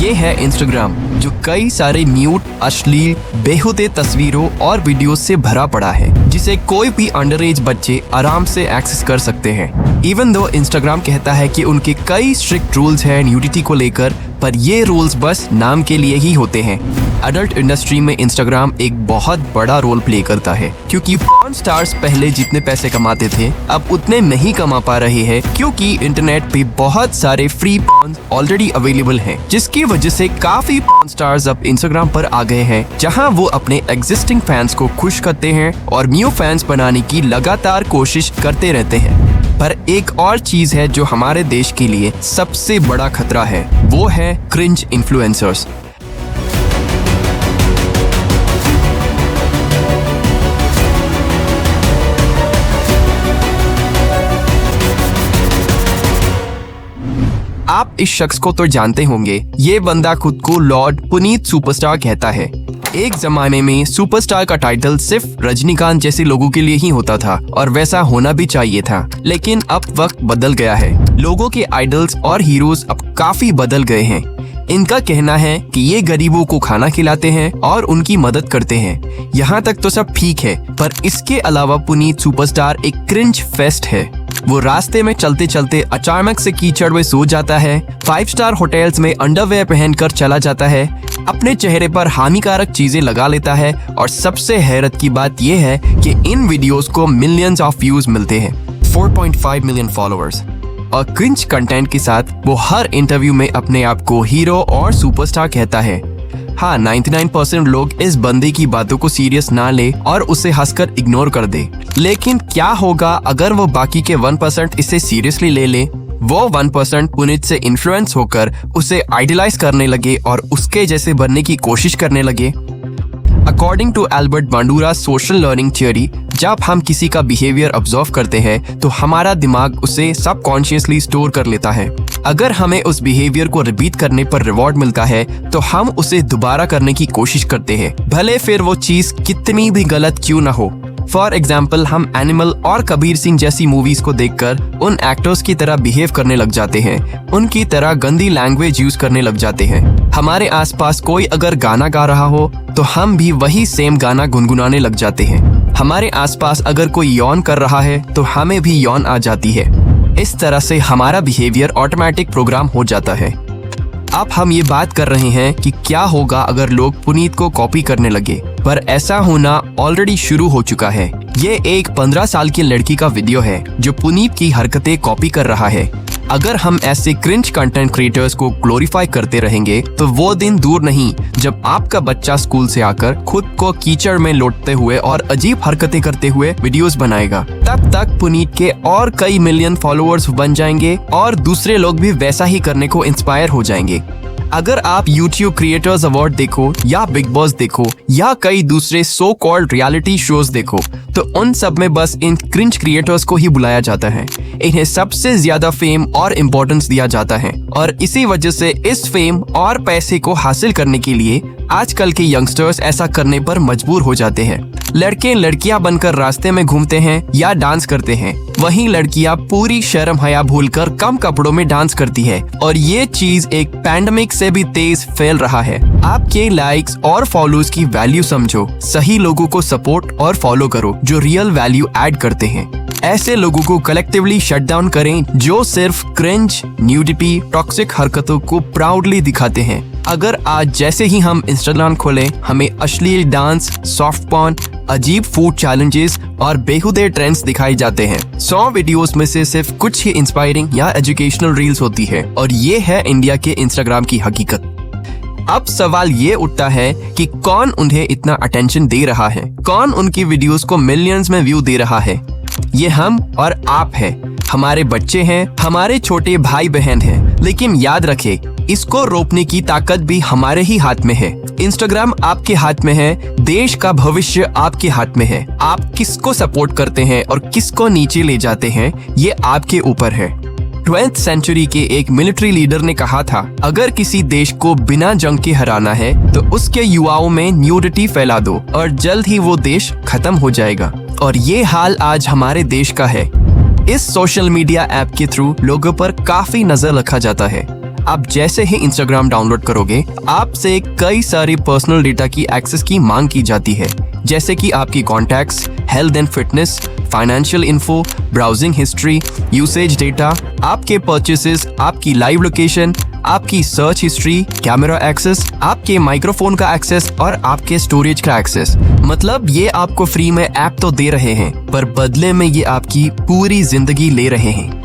ये है इंस्टाग्राम, जो कई सारे न्यूड, अश्लील, बेहुदे तस्वीरों और वीडियोस से भरा पड़ा है, जिसे कोई भी अंडर एज बच्चे आराम से एक्सेस कर सकते हैं। इवन दो इंस्टाग्राम कहता है कि उनके कई स्ट्रिक्ट रूल्स हैं न्यूडिटी को लेकर, पर ये रूल्स बस नाम के लिए ही होते हैं। अडल्ट इंडस्ट्री में इंस्टाग्राम एक बहुत बड़ा रोल प्ले करता है, क्योंकि पॉर्न स्टार्स पहले जितने पैसे कमाते थे अब उतने नहीं कमा पा रहे हैं, क्योंकि इंटरनेट पे बहुत सारे फ्री पॉर्न ऑलरेडी अवेलेबल हैं, जिसकी वजह से काफी पॉर्न स्टार्स अब इंस्टाग्राम पर आ गए हैं, जहां वो अपने एग्जिस्टिंग फैंस को खुश करते हैं और न्यू फैंस बनाने की लगातार कोशिश करते रहते हैं। पर एक और चीज है जो हमारे देश के लिए सबसे बड़ा खतरा है, वो है क्रिंज इन्फ्लुएंसर्स। आप इस शख्स को तो जानते होंगे, ये बंदा खुद को लॉर्ड पुनीत सुपरस्टार कहता है। एक जमाने में सुपरस्टार का टाइटल सिर्फ रजनीकांत जैसे लोगों के लिए ही होता था, और वैसा होना भी चाहिए था। लेकिन अब वक्त बदल गया है, लोगों के आइडल्स और हीरोज अब काफी बदल गए हैं। इनका कहना है कि ये गरीबों को खाना खिलाते हैं और उनकी मदद करते हैं। यहाँ तक तो सब ठीक है, पर इसके अलावा पुनीत सुपरस्टार एक क्रिंज फेस्ट है। वो रास्ते में चलते चलते अचानक से कीचड़ में सो जाता है, 5 स्टार होटल्स में अंडरवेयर पहनकर चला जाता है, अपने चेहरे पर हानिकारक चीजें लगा लेता है, और सबसे हैरत की बात यह है कि इन वीडियोस को मिलियंस ऑफ व्यूज मिलते हैं, 4.5 मिलियन फॉलोअर्स। और क्रिंज कंटेंट के साथ वो हर इंटरव्यू में अपने आप को हीरो और सुपरस्टार कहता है। हाँ, 99% लोग इस बंदे की बातों को सीरियस ना ले और उसे हंसकर इग्नोर कर दे। लेकिन क्या होगा अगर वो बाकी के 1% इसे सीरियसली ले ले? वो 1% पुनीत से इन्फ्लुएंस होकर उसे आइडलाइज करने लगे और उसके जैसे बनने की कोशिश करने लगे। According to Albert Bandura social learning theory, जब हम किसी का बिहेवियर ऑब्जर्व करते हैं तो हमारा दिमाग उसे सबकॉन्शियसली स्टोर कर लेता है। अगर हमें उस बिहेवियर को रिपीट करने पर रिवॉर्ड मिलता है तो हम उसे दोबारा करने की कोशिश करते हैं, भले फिर वो चीज कितनी भी गलत क्यों ना हो। फॉर एग्जाम्पल, हम एनिमल और कबीर सिंह जैसी मूवीज को देखकर उन एक्टर्स की तरह बिहेव करने लग जाते हैं, उनकी तरह गंदी लैंग्वेज यूज करने लग जाते हैं। हमारे आसपास कोई अगर गाना गा रहा हो तो हम भी वही सेम गाना गुनगुनाने लग जाते हैं। हमारे आसपास अगर कोई यौन कर रहा है तो हमें भी यौन आ जाती है। इस तरह से हमारा बिहेवियर ऑटोमेटिक प्रोग्राम हो जाता है। अब हम ये बात कर रहे हैं कि क्या होगा अगर लोग पुनीत को कॉपी करने लगे, पर ऐसा होना ऑलरेडी शुरू हो चुका है। ये एक 15 साल की लड़की का वीडियो है जो पुनीत की हरकतें कॉपी कर रहा है। अगर हम ऐसे क्रिंज कंटेंट क्रिएटर्स को ग्लोरीफाई करते रहेंगे तो वो दिन दूर नहीं जब आपका बच्चा स्कूल से आकर खुद को कीचड़ में लौटते हुए और अजीब हरकतें करते हुए वीडियोस बनाएगा। तब तक पुनीत के और कई मिलियन फॉलोअर्स बन जाएंगे और दूसरे लोग भी वैसा ही करने को इंस्पायर हो जाएंगे। अगर आप YouTube क्रिएटर्स अवार्ड देखो या बिग बॉस देखो या कई दूसरे सो कॉल्ड रियलिटी शोज देखो, तो उन सब में बस इन क्रिंज क्रिएटर्स को ही बुलाया जाता है। इन्हें सबसे ज्यादा फेम और इम्पोर्टेंस दिया जाता है, और इसी वजह से इस फेम और पैसे को हासिल करने के लिए आजकल के यंगस्टर्स ऐसा करने पर मजबूर हो जाते हैं। लड़के लड़कियां बनकर रास्ते में घूमते हैं या डांस करते हैं, वहीं लड़कियां पूरी शर्म हया भूलकर कम कपड़ों में डांस करती है, और ये चीज एक पैंडेमिक से भी तेज फैल रहा है। आपके लाइक्स और फॉलोअर्स की वैल्यू समझो, सही लोगों को सपोर्ट और फॉलो करो जो रियल वैल्यू ऐड करते हैं। ऐसे लोगों को कलेक्टिवली शट डाउन करें जो सिर्फ क्रिंज, न्यूडिटी, टॉक्सिक हरकतों को प्राउडली दिखाते हैं। अगर आज जैसे ही हम इंस्टाग्राम खोलें हमें अश्लील डांस, सॉफ्ट पॉर्न, अजीब फूड चैलेंजेस और बेहुदे ट्रेंड्स दिखाई जाते हैं। 100 वीडियोस में से सिर्फ कुछ ही इंस्पायरिंग या एजुकेशनल रील्स होती है, और ये है इंडिया के इंस्टाग्राम की हकीकत। अब सवाल ये उठता है कि कौन उन्हें इतना अटेंशन दे रहा है, कौन उनकी वीडियोस को मिलियंस में व्यू दे रहा है? ये हम और आप हैं, हमारे बच्चे हैं, हमारे छोटे भाई बहन हैं। लेकिन याद रखें, इसको रोकने की ताकत भी हमारे ही हाथ में है। इंस्टाग्राम आपके हाथ में है, देश का भविष्य आपके हाथ में है। आप किसको सपोर्ट करते हैं और किसको नीचे ले जाते हैं, ये आपके ऊपर है। 12th सेंचुरी के एक मिलिट्री लीडर ने कहा था, अगर किसी देश को बिना जंग के हराना है तो उसके युवाओं में न्यूडिटी फैला दो और जल्द ही वो देश खत्म हो जाएगा। और ये हाल आज हमारे देश का है। इस सोशल मीडिया ऐप के थ्रू लोगों पर काफी नजर रखा जाता है। आप जैसे ही इंस्टाग्राम डाउनलोड करोगे, आपसे कई सारी पर्सनल डेटा की एक्सेस की मांग की जाती है, जैसे कि आपकी contacts, health and fitness, financial info, browsing history, usage data, आपके परचेसेस, आपकी लाइव लोकेशन, आपकी सर्च हिस्ट्री, कैमरा एक्सेस, आपके माइक्रोफोन का एक्सेस और आपके स्टोरेज का एक्सेस। मतलब ये आपको फ्री में ऐप तो दे रहे हैं, पर बदले में ये आपकी पूरी जिंदगी ले रहे हैं।